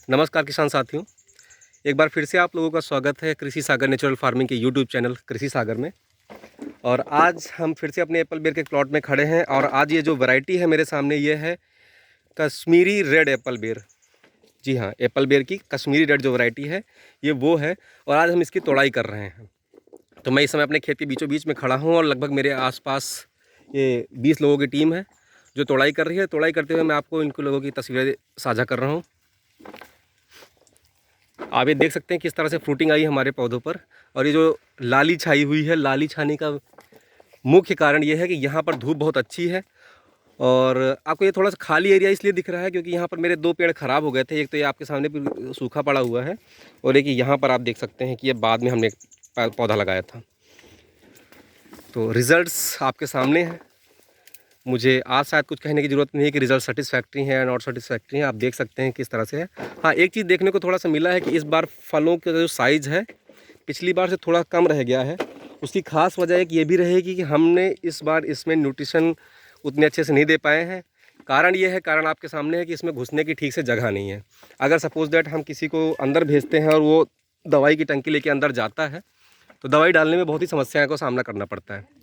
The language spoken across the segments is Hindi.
नमस्कार किसान साथियों, एक बार फिर से आप लोगों का स्वागत है कृषि सागर नेचुरल फार्मिंग के यूट्यूब चैनल कृषि सागर में। और आज हम फिर से अपने एप्पल बेर के प्लॉट में खड़े हैं और आज ये जो वैरायटी है मेरे सामने ये है कश्मीरी रेड एप्पल बेर। जी हाँ, एप्पल बेर की कश्मीरी रेड जो वैरायटी है ये वो है और आज हम इसकी तोड़ाई कर रहे हैं। तो मैं इस समय अपने खेत के बीचों बीच में खड़ा हूँ और लगभग मेरे आसपास ये 20 लोगों की टीम है जो तोड़ाई कर रही है। तोड़ाई करते हुए मैं आपको इनको लोगों की तस्वीरें साझा कर रहा हूँ। आप ये देख सकते हैं किस तरह से फ्रूटिंग आई हमारे पौधों पर। और ये जो लाली छाई हुई है, लाली छाने का मुख्य कारण ये है कि यहाँ पर धूप बहुत अच्छी है। और आपको ये थोड़ा सा खाली एरिया इसलिए दिख रहा है क्योंकि यहाँ पर मेरे 2 पेड़ ख़राब हो गए थे। एक तो ये आपके सामने सूखा पड़ा हुआ है और एक यहाँ पर आप देख सकते हैं कि ये बाद में हमने पौधा लगाया था। तो रिज़ल्ट्स आपके सामने हैं। मुझे आज शायद कुछ कहने की ज़रूरत नहीं है कि रिज़ल्ट सेटिस्फैक्ट्री है या नॉट सेटिस्फैक्ट्री है। आप देख सकते हैं किस तरह से है। हाँ, एक चीज़ देखने को थोड़ा सा मिला है कि इस बार फलों का जो साइज़ है पिछली बार से थोड़ा कम रह गया है। उसकी ख़ास वजह एक ये भी रहेगी कि हमने इस बार इसमें न्यूट्रिशन उतने अच्छे से नहीं दे पाए हैं। कारण ये है, कारण आपके सामने है कि इसमें घुसने की ठीक से जगह नहीं है। अगर सपोज़ दैट हम किसी को अंदर भेजते हैं और वो दवाई की टंकी लेके अंदर जाता है तो दवाई डालने में बहुत ही समस्याओं का सामना करना पड़ता है।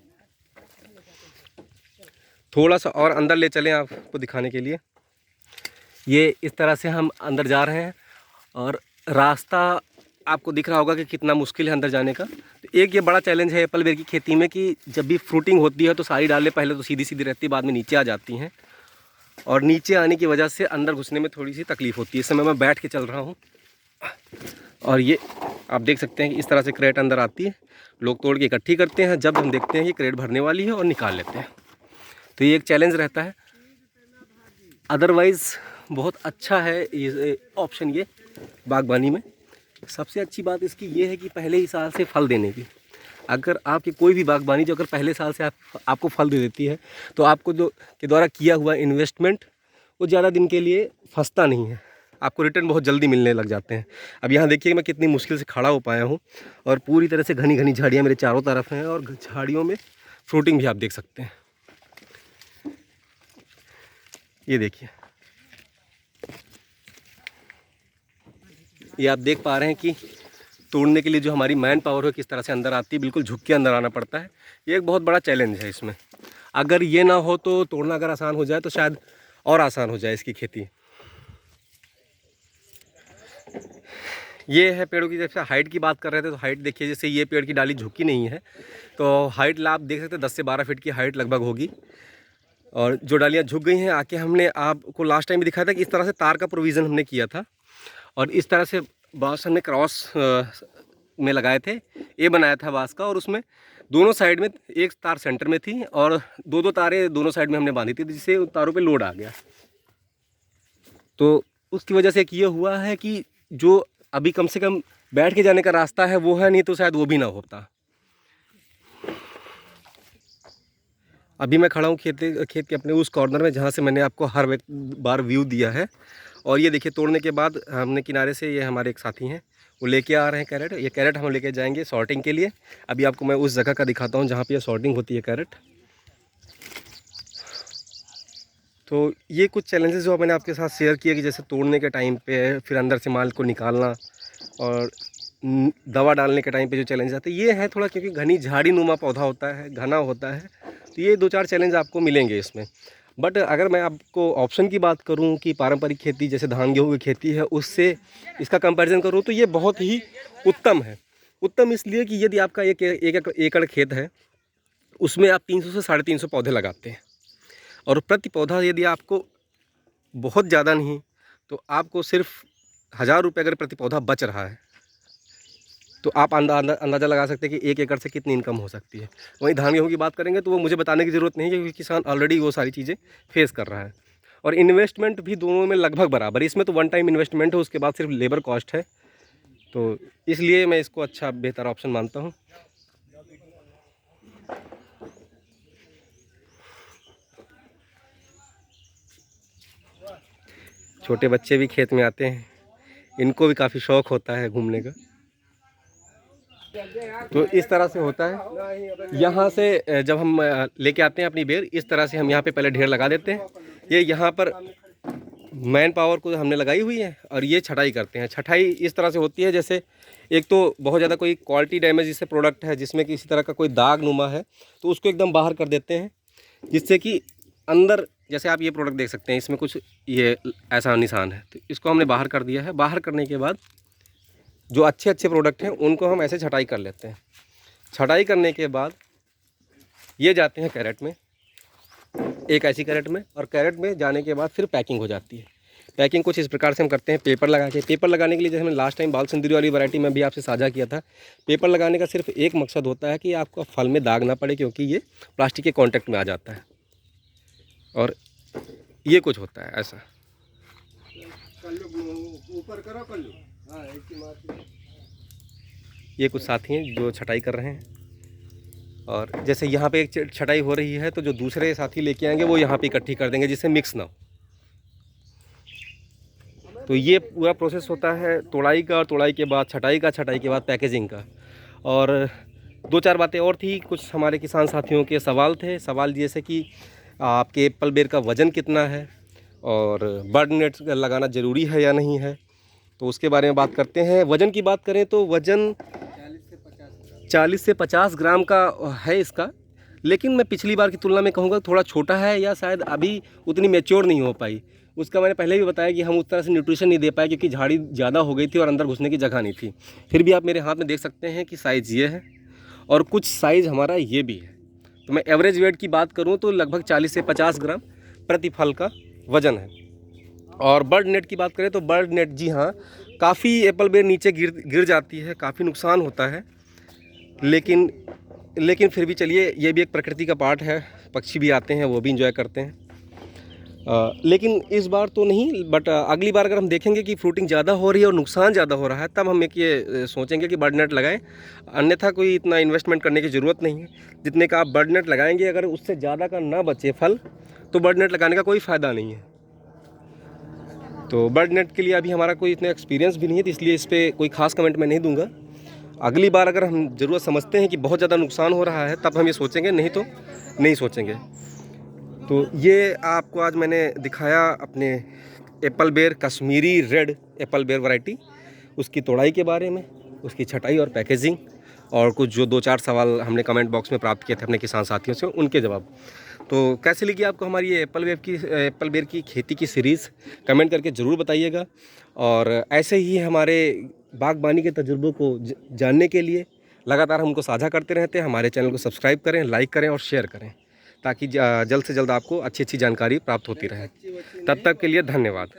थोड़ा सा और अंदर ले चलें आपको दिखाने के लिए। ये इस तरह से हम अंदर जा रहे हैं और रास्ता आपको दिख रहा होगा कि कितना मुश्किल है अंदर जाने का। तो एक ये बड़ा चैलेंज है एप्पल बेर की खेती में कि जब भी फ्रूटिंग होती है तो सारी डालें पहले तो सीधी सीधी रहती है, बाद में नीचे आ जाती हैं और नीचे आने की वजह से अंदर घुसने में थोड़ी सी तकलीफ़ होती है। इस समय मैं बैठ के चल रहा हूँ और ये आप देख सकते हैं कि इस तरह से क्रेट अंदर आती है। लोग तोड़ के इकट्ठी करते हैं, जब हम देखते हैं कि क्रेट भरने वाली है और निकाल लेते हैं। तो ये एक चैलेंज रहता है। अदरवाइज़ बहुत अच्छा है ये ऑप्शन, ये बागबानी में सबसे अच्छी बात इसकी ये है कि पहले ही साल से फल देने की। अगर आपकी कोई भी बागबानी जो अगर पहले साल से आपको फल दे देती है तो आपको जो के द्वारा किया हुआ इन्वेस्टमेंट वो ज़्यादा दिन के लिए फंसता नहीं है, आपको रिटर्न बहुत जल्दी मिलने लग जाते हैं। अब यहाँ देखिए मैं कितनी मुश्किल से खड़ा हो पाया हूँ और पूरी तरह से घनी घनी झाड़ियाँ मेरे चारों तरफ हैं और झाड़ियों में फ्रूटिंग भी आप देख सकते हैं। ये देखिए, ये आप देख पा रहे हैं कि तोड़ने के लिए जो हमारी मैन पावर है किस तरह से अंदर आती है, बिल्कुल झुक के अंदर आना पड़ता है। ये एक बहुत बड़ा चैलेंज है इसमें। अगर ये ना हो तो तोड़ना अगर आसान हो जाए तो शायद और आसान हो जाए इसकी खेती। ये है पेड़ों की, जैसे हाइट की बात कर रहे थे तो हाइट देखिए, जैसे ये पेड़ की डाली झुकी नहीं है तो हाइट आप देख सकते हैं 10 से 12 फीट की हाइट लगभग होगी। और जो डालियाँ झुक गई हैं आके हमने आपको लास्ट टाइम भी दिखाया था कि इस तरह से तार का प्रोविज़न हमने किया था और इस तरह से बाँस हमने क्रॉस में लगाए थे। ए बनाया था बाँस का और उसमें दोनों साइड में एक तार सेंटर में थी और दो तारें दोनों साइड में हमने बांधी थी जिससे उन तारों पे लोड आ गया। तो उसकी वजह से एक ये हुआ है कि जो अभी कम से कम बैठ के जाने का रास्ता है वो है, नहीं तो शायद वो भी ना होता। अभी मैं खड़ा हूँ खेत के अपने उस कॉर्नर में जहाँ से मैंने आपको हर बार व्यू दिया है। और ये देखिए तोड़ने के बाद हमने किनारे से, ये हमारे एक साथी हैं वो लेके आ रहे हैं कैरेट। ये कैरेट हम लेके जाएंगे सॉर्टिंग के लिए। अभी आपको मैं उस जगह का दिखाता हूँ जहाँ पे ये सॉर्टिंग होती है कैरेट। तो ये कुछ चैलेंजेस जो मैंने आपके साथ शेयर किए कि जैसे तोड़ने के टाइम पे फिर अंदर से माल को निकालना और दवा डालने के टाइम पे जो चैलेंज आते हैं ये है थोड़ा, क्योंकि घनी झाड़ी नुमा पौधा होता है, घना होता है। तो ये 2-4 चैलेंज आपको मिलेंगे इसमें। बट अगर मैं आपको ऑप्शन की बात करूं कि पारंपरिक खेती जैसे धान गेहूँ की खेती है उससे इसका कंपैरिजन करूं तो ये बहुत ही उत्तम है। उत्तम इसलिए कि यदि आपका एक एकड़ खेत है उसमें आप 300 से 350 पौधे लगाते हैं और प्रति पौधा यदि आपको बहुत ज़्यादा नहीं तो आपको सिर्फ 1000 रुपये अगर प्रति पौधा बच रहा है तो आप अंदाज़ा लगा सकते हैं कि 1 एकड़ से कितनी इनकम हो सकती है। वहीं धान गेहूँ की बात करेंगे तो वो मुझे बताने की ज़रूरत नहीं है क्योंकि किसान ऑलरेडी वो सारी चीज़ें फेस कर रहा है। और इन्वेस्टमेंट भी दोनों में लगभग बराबर है। इसमें तो वन टाइम इन्वेस्टमेंट है, उसके बाद सिर्फ लेबर कॉस्ट है। तो इसलिए मैं इसको अच्छा बेहतर ऑप्शन मानता हूँ। छोटे बच्चे भी खेत में आते हैं, इनको भी काफ़ी शौक़ होता है घूमने का। तो इस तरह से होता है। यहाँ से जब हम लेके आते हैं अपनी बेर, इस तरह से हम यहाँ पे पहले ढेर लगा देते हैं। ये यहाँ पर मैन पावर को हमने लगाई हुई है और ये छटाई करते हैं। छटाई इस तरह से होती है जैसे एक तो बहुत ज़्यादा कोई क्वालिटी डैमेज जैसे प्रोडक्ट है जिसमें किसी तरह का कोई दाग नुमा है तो उसको एकदम बाहर कर देते हैं, जिससे कि अंदर जैसे आप ये प्रोडक्ट देख सकते हैं इसमें कुछ ये ऐसा निशान है, तो इसको हमने बाहर कर दिया है। बाहर करने के बाद जो अच्छे अच्छे प्रोडक्ट हैं उनको हम ऐसे छटाई कर लेते हैं। छटाई करने के बाद ये जाते हैं कैरेट में, एक ऐसी कैरेट में, और कैरेट में जाने के बाद फिर पैकिंग हो जाती है। पैकिंग कुछ इस प्रकार से हम करते हैं, पेपर लगा के। पेपर लगाने के लिए जैसे हमने लास्ट टाइम बाल सिंदूरी वाली वैरायटी में भी आपसे साझा किया था, पेपर लगाने का सिर्फ एक मकसद होता है कि आपका फल में दाग ना पड़े, क्योंकि ये प्लास्टिक के कांटेक्ट में आ जाता है। और ये कुछ होता है ऐसा। ये कुछ साथी हैं जो छटाई कर रहे हैं, और जैसे यहाँ पे एक छटाई हो रही है तो जो दूसरे साथी लेके आएंगे वो यहाँ पे इकट्ठी कर देंगे जिससे मिक्स ना हो। तो ये पूरा प्रोसेस होता है तोड़ाई का, और तोड़ाई के बाद छटाई का, छटाई के बाद पैकेजिंग का। और दो चार बातें और थी, कुछ हमारे किसान साथियों के सवाल थे। सवाल जैसे कि आपके एप्पल बेर का वज़न कितना है और बर्ड नेट लगाना ज़रूरी है या नहीं है, तो उसके बारे में बात करते हैं। वज़न की बात करें तो वज़न 40 से 50 ग्राम का है इसका, लेकिन मैं पिछली बार की तुलना में कहूँगा थोड़ा छोटा है, या शायद अभी उतनी मैच्योर नहीं हो पाई। उसका मैंने पहले भी बताया कि हम उस तरह से न्यूट्रिशन नहीं दे पाए क्योंकि झाड़ी ज़्यादा हो गई थी और अंदर घुसने की जगह नहीं थी। फिर भी आप मेरे हाथ में देख सकते हैं कि साइज़ ये है और कुछ साइज़ हमारा ये भी है। तो मैं एवरेज वेट की बात करूँ तो लगभग 40 से 50 ग्राम प्रति फल का वज़न है। और बर्ड नेट की बात करें तो बर्ड नेट, जी हाँ, काफ़ी एप्पल बेर नीचे गिर जाती है, काफ़ी नुकसान होता है, लेकिन फिर भी चलिए, ये भी एक प्रकृति का पार्ट है। पक्षी भी आते हैं, वो भी इंजॉय करते हैं। लेकिन इस बार तो नहीं, बट अगली बार अगर हम देखेंगे कि फ्रूटिंग ज़्यादा हो रही है और नुकसान ज़्यादा हो रहा है, तब हम एक ये सोचेंगे कि बर्ड नेट लगाएं। अन्यथा कोई इतना इन्वेस्टमेंट करने की ज़रूरत नहीं है। जितने का आप बर्ड नेट लगाएंगे, अगर उससे ज़्यादा का ना बचे फल, तो बर्ड नेट लगाने का कोई फ़ायदा नहीं है। तो बर्ड नेट के लिए अभी हमारा कोई इतना एक्सपीरियंस भी नहीं है, तो इसलिए इस पर कोई ख़ास कमेंट मैं नहीं दूंगा। अगली बार अगर हम ज़रूरत समझते हैं कि बहुत ज़्यादा नुकसान हो रहा है, तब हम ये सोचेंगे, नहीं तो नहीं सोचेंगे। तो ये आपको आज मैंने दिखाया अपने एप्पल बेर, कश्मीरी रेड एप्पल बेर वैरायटी, उसकी तोड़ाई के बारे में, उसकी छटाई और पैकेजिंग, और कुछ जो 2-4 सवाल हमने कमेंट बॉक्स में प्राप्त किए थे अपने किसान साथियों से, उनके जवाब। तो कैसे लगी आपको हमारी ये एप्पल बेर की खेती की सीरीज़, कमेंट करके ज़रूर बताइएगा। और ऐसे ही हमारे बागबानी के तजुर्बों को जानने के लिए लगातार हमको साझा करते रहते हैं। हमारे चैनल को सब्सक्राइब करें, लाइक करें और शेयर करें, ताकि जल्द से जल्द आपको अच्छी अच्छी जानकारी प्राप्त होती रहे। तब तक के लिए धन्यवाद।